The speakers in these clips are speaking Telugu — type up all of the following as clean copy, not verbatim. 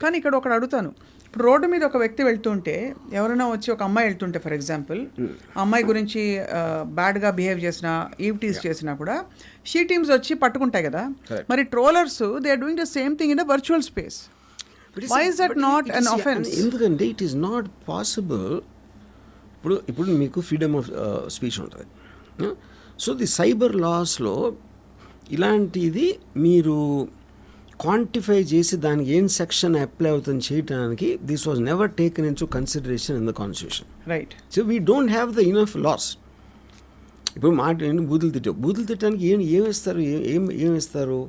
కానీ ఇక్కడ ఒకటి అడుగుతాను, ఇప్పుడు రోడ్డు మీద ఒక వ్యక్తి వెళ్తుంటే, ఎవరైనా వచ్చి ఒక అమ్మాయి వెళ్తుంటే ఫర్ ఎగ్జాంపుల్, ఆ అమ్మాయి గురించి బ్యాడ్గా బిహేవ్ చేసినా, ఈవ్ టీస్ చేసినా కూడా షీ టీమ్స్ వచ్చి పట్టుకుంటాయి కదా. మరి trollers they are doing the same thing in a virtual space. Why is that not an offence? ఎందుకంటే ఇట్ ఈస్ నాట్ పాసిబుల్. ఇప్పుడు మీకు ఫ్రీడమ్ ఆఫ్ స్పీచ్ ఉంటుంది. సో ది సైబర్ లాస్లో ఇలాంటిది మీరు క్వాంటిఫై చేసి దానికి ఏం సెక్షన్ అప్లై అవుతుంది చేయడానికి this was never taken in to consideration in the constitution. Right. So we don't have the enough laws. ఇప్పుడు బూతులు తిట్టడానికి ఏమిస్తారు? ఏమిస్తారు?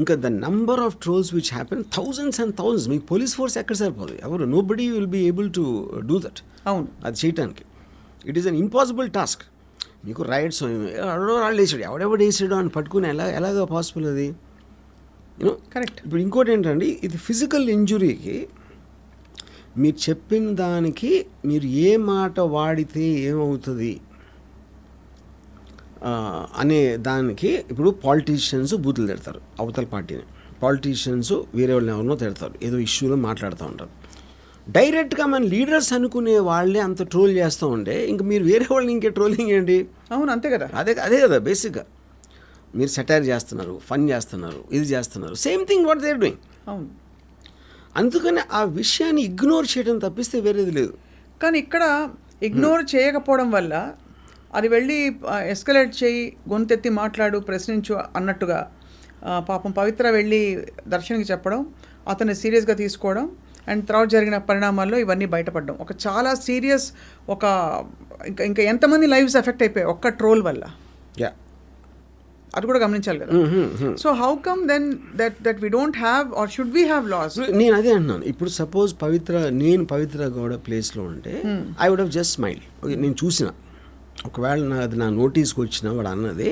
ఇంకా the number of trolls which happen thousands and thousands. మీకు పోలీస్ ఫోర్స్ ఎక్కడ సరిపోదు? ఎవరు nobody will be able to do that. అవును, అది చేయటానికి it is an impossible task. మీకు రైట్స్ వాళ్ళు వేసాడు, ఎవడెవడు వేసాడు అని పట్టుకుని ఎలాగ పాసిబుల్ అది? You know, correct. ఇప్పుడు ఇంకోటి ఏంటంటే, ఇది ఫిజికల్ ఇంజురీకి మీరు చెప్పిన దానికి మీరు ఏ మాట వాడితే ఏమవుతుంది అనే దానికి, ఇప్పుడు పాలిటీషియన్స్ బూతులు తిడతారు అవతల పార్టీని, పాలిటీషియన్స్ వేరే వాళ్ళని ఎవరినో తిడతారు, ఏదో ఇష్యూలో మాట్లాడుతూ ఉంటారు. డైరెక్ట్గా మన లీడర్స్ అనుకునే వాళ్ళే అంత ట్రోల్ చేస్తూ ఉంటే ఇంక మీరు వేరే వాళ్ళని ఇంకే ట్రోలింగ్ ఏంటి? అవును, అంతే కదా. అదే కదా బేసిక్గా. మీరు సెటైర్ చేస్తున్నారు, ఫన్ చేస్తున్నారు, ఇది చేస్తున్నారు, same thing what they are doing. అవును, అందుకని ఆ విషయాన్ని ఇగ్నోర్ చేయడం తప్పిస్తే వేరేది లేదు. కానీ ఇక్కడ ఇగ్నోర్ చేయకపోవడం వల్ల అది వెళ్ళి ఎస్కలేట్ చేయి, గొంతెత్తి మాట్లాడు, ప్రశ్నించు అన్నట్టుగా పాపం పవిత్ర వెళ్ళి దర్శన్కి చెప్పడం, అతన్ని సీరియస్గా తీసుకోవడం, అండ్ తర్వాత జరిగిన పరిణామాల్లో ఇవన్నీ బయటపడడం ఒక చాలా సీరియస్, ఒక ఇంకా ఎంతమంది లైవ్స్ ఎఫెక్ట్ అయిపోయాయి ఒక్క ట్రోల్ వల్ల. యా, అది కూడా గమనించాలి కదా. So how come then that we don't have or should we have laws? నేను అదే అంటున్నాను. ఇప్పుడు సపోజ్ నేను పవిత్ర గౌడ ప్లేస్లో ఉంటే I would have just smile. నేను చూసిన, ఒకవేళ అది నా నోటీస్కి వచ్చిన వాడు అన్నది,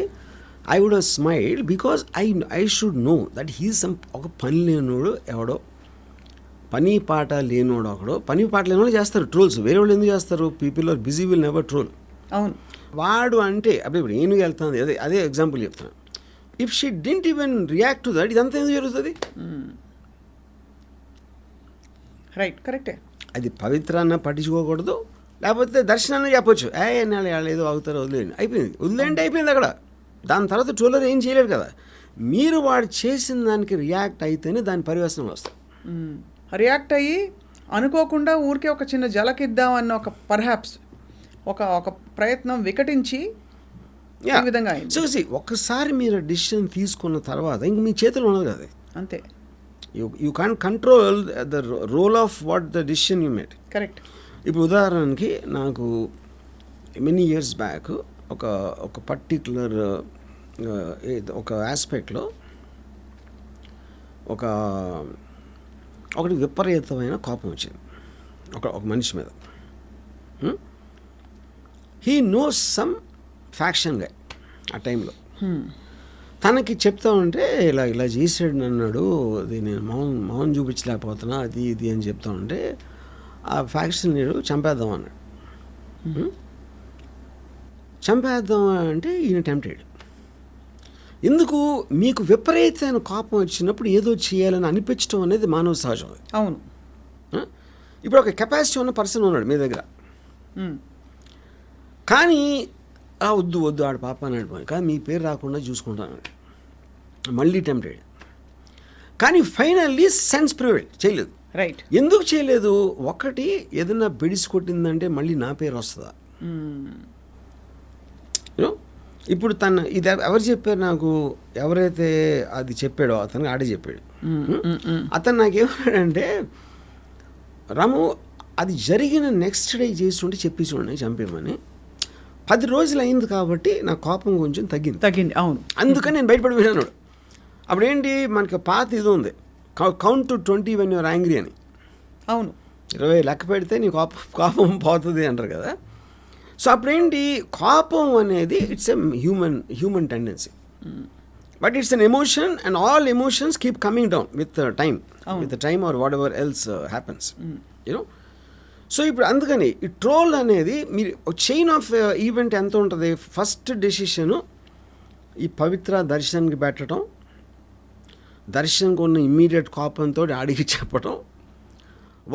I would have smile because I should know that he's ఒక పని లేనోడు, ఎవడో పని పాట లేనోడు, ఒకడో పని పాట లేనోడు చేస్తారు ట్రోల్స్. వేరే వాళ్ళు ఎందుకు చేస్తారు? People are busy, will never troll. అవును, వాడు అంటే అప్పుడు ఇప్పుడు నేను వెళ్తాను, అదే ఎగ్జాంపుల్ చెప్తాను. If she didn't even react to that, ఇదంతా ఎందుకు జరుగుతుంది? రైట్, కరెక్టే. అది పవిత్రాన్న పట్టించుకోకూడదు, లేకపోతే దర్శనాన్ని చెప్పొచ్చు, ఏదో అవుతారో వదిలేండి, అయిపోయింది, వదిలేండి, అయిపోయింది అక్కడ. దాని తర్వాత ట్రోలర్ ఏం చేయలేరు కదా. మీరు వాడు చేసిన దానికి రియాక్ట్ అయితేనే దాని పరివేశనం వస్తాయి. రియాక్ట్ అయ్యి అనుకోకుండా ఊరికే ఒక చిన్న జలకిద్దామన్న ఒక పర్హాప్స్ ఒక ప్రయత్నం వికటించి ఈ విధంగా అయింది. చూసి ఒక్కసారి మీరు డిసిషన్ తీసుకున్న తర్వాత ఇంక మీ చేతిలో ఉన్నది కదా, అంతే. You can control the role of what the decision you made. Correct. ఇప్పుడు ఉదాహరణకి నాకు మెనీ ఇయర్స్ బ్యాక్ ఒక పర్టిక్యులర్ ఒక ఆస్పెక్ట్లో ఒకటి విపరీతమైన కోపం వచ్చింది ఒక మనిషి మీద. హీ నోస్ సమ్ ఫ్యాక్షన్ గా ఆ టైంలో. తనకి చెప్తా ఉంటే ఇలా చేసాడు అన్నాడు, అది నేను మౌన్ చూపించలేకపోతున్నా, అది ఇది అని చెప్తా ఉంటే ఆ ఫ్యాక్షన్ లీడు చంపేద్దాం అన్నాడు. చంపేద్దాం అంటే ఈయన టెంప్టెడ్. ఎందుకు? మీకు విపరీతమైన కోపం వచ్చినప్పుడు ఏదో చేయాలని అనిపించడం అనేది మానవ సహజం. అవును. ఇప్పుడు ఒక కెపాసిటీ ఉన్న పర్సన్ ఉన్నాడు మీ దగ్గర, కానీ వద్దు ఆడు పాప అన్నాడు, కానీ మీ పేరు రాకుండా చూసుకుంటాను, మళ్ళీ టెంప్టెడ్. కానీ ఫైనల్లీ సెన్స్ ప్రివైల్ చేయలేదు. రైట్. ఎందుకు చేయలేదు? ఒకటి, ఏదైనా బెడిసి కొట్టిందంటే మళ్ళీ నా పేరు వస్తుందా? యూనో, ఇప్పుడు ఇది ఎవరు చెప్పారు నాకు? ఎవరైతే అది చెప్పాడో అతను ఆడే చెప్పాడు. అతను నాకేమన్నాడంటే, రాము అది జరిగిన నెక్స్ట్ డే చేస్తుంటే చెప్పి చూడండి చంపేమని. 10 రోజులు అయింది కాబట్టి నా కోపం కొంచెం తగ్గింది. అవును, అందుకని నేను బయటపడిపోయినాను. అప్పుడు ఏంటి, మనకి పాత ఇది ఉంది, count to 20 when you're angry అని. అవును, 20 లెక్క పెడితే నీ కోపం పోతుంది అంటారు కదా. సో అప్పుడేంటి, కోపం అనేది it's a human tendency, but it's an emotion and all emotions keep coming down with time or whatever else happens, you know. So ఇప్పుడు అందుకని ఈ ట్రోల్ అనేది మీరు చైన్ ఆఫ్ ఈవెంట్ ఎంత ఉంటుంది. ఫస్ట్ డెసిషను ఈ పవిత్ర దర్శనానికి పెట్టడం, దర్శన్కి ఉన్న ఇమ్మీడియట్ కోపంతో ఆడికి చెప్పడం,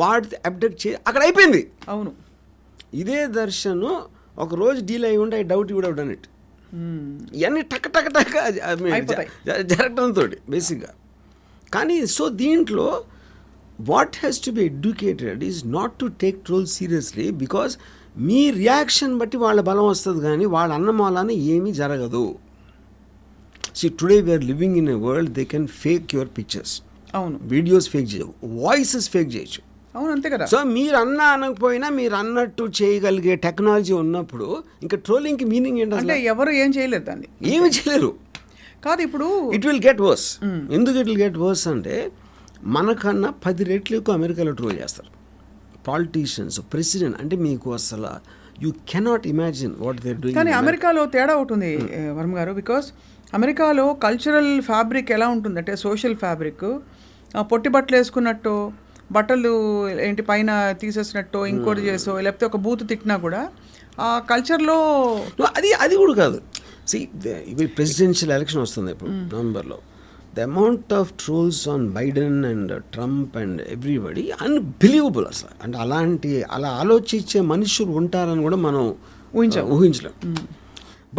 వాడి అప్డేట్ అక్కడ అయిపోయింది. అవును, ఇదే దర్శన్ ఒక రోజు డీల్ అయి ఉంటే I doubt would have done it. ఇవన్నీ టక్ టక్ టక్ జరగడంతో బేసిక్గా. కానీ సో దీంట్లో what has to be educated is not to take troll seriously, because మీ రియాక్షన్ బట్టి వాళ్ళ బలం వస్తుంది, కానీ వాళ్ళ అన్నమాలాన ఏమీ జరగదు. See today we're living in a world they can fake your pictures. అవును, వీడియోస్ ఫేక్ చేయవు, వాయిసెస్ ఫేక్ చేయొచ్చు. అవును, అంతే కదా. సో మీరు అనకపోయినా మీరు అన్నట్టు చేయగలిగే టెక్నాలజీ ఉన్నప్పుడు ఇంకా ట్రోలింగ్కి మీనింగ్ అంటే ఏంటంటే ఎవరు ఏం చేయలేదు దాన్ని. ఏమి చేయలేరు. కాదు, ఇప్పుడు ఇట్ విల్ గెట్ వర్స్. ఎందుకు ఇట్ విల్ గెట్ వర్స్ అంటే మనకన్నా 10 రెట్లు ఎక్కువ అమెరికాలో ట్రోల్ చేస్తారు పాలిటీషియన్స్, ప్రెసిడెంట్. అంటే మీకు అసలు you cannot imagine what they doing. కానీ అమెరికాలో తేడా ఉంటుంది వర్మ గారు. బికాస్ అమెరికాలో కల్చరల్ ఫ్యాబ్రిక్ ఎలా ఉంటుందంటే సోషల్ ఫ్యాబ్రిక్, పొట్టి బట్టలు వేసుకున్నట్టు, బట్టలు ఏంటి పైన తీసేసినట్టు, ఇంకోటి చేసో, లేకపోతే ఒక బూతు తిట్టినా కూడా ఆ కల్చర్లో అది కూడా కాదు. సి ఇవి ప్రెసిడెన్షియల్ ఎలక్షన్ వస్తుంది ఇప్పుడు నవంబర్లో. The amount of trolls on Biden and Trump and everybody unbelievable అసలు. అంటే అలా ఆలోచించే మనుషులు ఉంటారని కూడా మనం ఊహించలేం.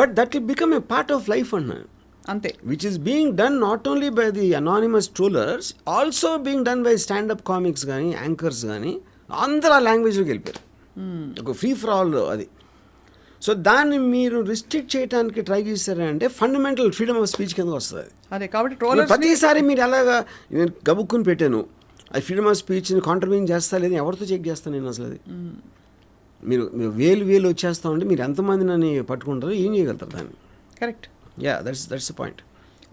But that will become a part of life అన్నాను. అంతే, which is being done not only by the anonymous trollers, also being done by standup comics కానీ యాంకర్స్ కానీ. అందరూ ఆ లాంగ్వేజ్లోకి వెళ్ళిపోయారు. ఒక ఫ్రీ ఫర్ ఆల్ అది. సో దాన్ని మీరు రిస్ట్రిక్ట్ చేయడానికి ట్రై చేశారంటే ఫండమెంటల్ ఫ్రీడమ్ ఆఫ్ స్పీచ్ కింద వస్తుంది. అదే కాబట్టి ట్రోలర్స్ ప్రతిసారి మీరు ఎలాగా నేను గబుక్కుని పెట్టాను అది ఫ్రీడమ్ ఆఫ్ స్పీచ్ని కాంట్రవీన్ చేస్తా లేదని ఎవరితో చెక్ చేస్తాను నేను అసలు. అది మీరు వేలు వచ్చేస్తా ఉంటే మీరు ఎంతమంది నన్ను పట్టుకుంటారో ఏం చేయగలుగుతారు దాన్ని. Correct. Yeah, that's the point.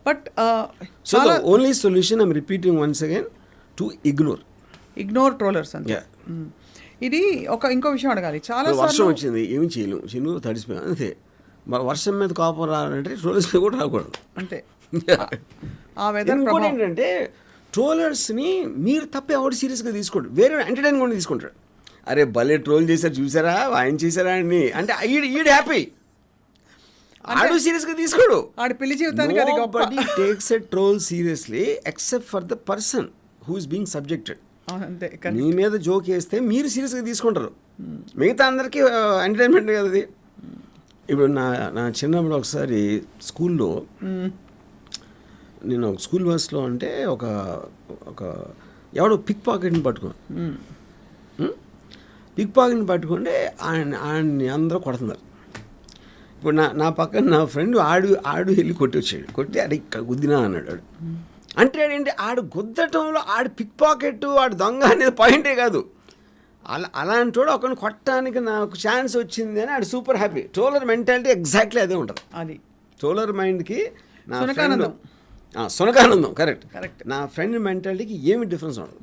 But so the only solution, I'm repeating once again, to ignore trollers అంతే. Yeah. ఇది ఇంకో విషయం అడగాలి. చాలా వర్షం వచ్చింది, ఏమి చేయలేము, చిన్ను తడిసిపోయాం అంతే. మరి వర్షం మీద కోపం రావాలంటే ట్రోలర్స్ మీద కూడా రాకూడదు అంతే. ఆ వెదర్ ఇంకోటి ఏంటంటే ట్రోలర్స్ని మీరు తప్ప ఎవరు సీరియస్గా తీసుకోండి, వేరే ఎంటర్టైన్మెంట్ కూడా తీసుకుంటాడు. అరే భలే ట్రోల్ చేశారు చూసారా, ఆయన చేశారా అని అంటే ఈడు హ్యాపీ, ఆడు సీరియస్గా తీసుకోడు. ఆడు పెళ్లి జీవితానికి అది గొప్ప. Nobody takes a troll seriously except for the person who is being subjected. అంతే, మీ మీద జోక్ వేస్తే మీరు సీరియస్గా తీసుకుంటారు, మిగతా అందరికీ ఎంటర్టైన్మెంట్ కదా అది. ఇప్పుడు నా చిన్నప్పుడు ఒకసారి స్కూల్లో నేను ఒక స్కూల్ బస్లో అంటే ఒక ఎవడో పిక్ పాకెట్ని పట్టుకుంటే ఆయన్ని అందరూ కొడుతున్నారు. ఇప్పుడు నా పక్కన నా ఫ్రెండ్ ఆడు వెళ్ళి కొట్టి అది ఇక్కడ గుద్దినా అన్నాడు. అంటే ఏంటి ఆడు గుద్దటంలో ఆడు పిక్ పాకెట్ ఆడు దొంగ అనేది పాయింటే కాదు. అలాంటి వాడు ఒకరిని కొట్టడానికి నాకు ఛాన్స్ వచ్చింది అని ఆడు super happy. Troller mentality exactly అదే ఉంటుంది. అది ట్రోలర్ మైండ్కి నా సునకానందం కరెక్ట్. నా ఫ్రెండ్ మెంటాలిటీకి ఏమి డిఫరెన్స్ ఉండదు.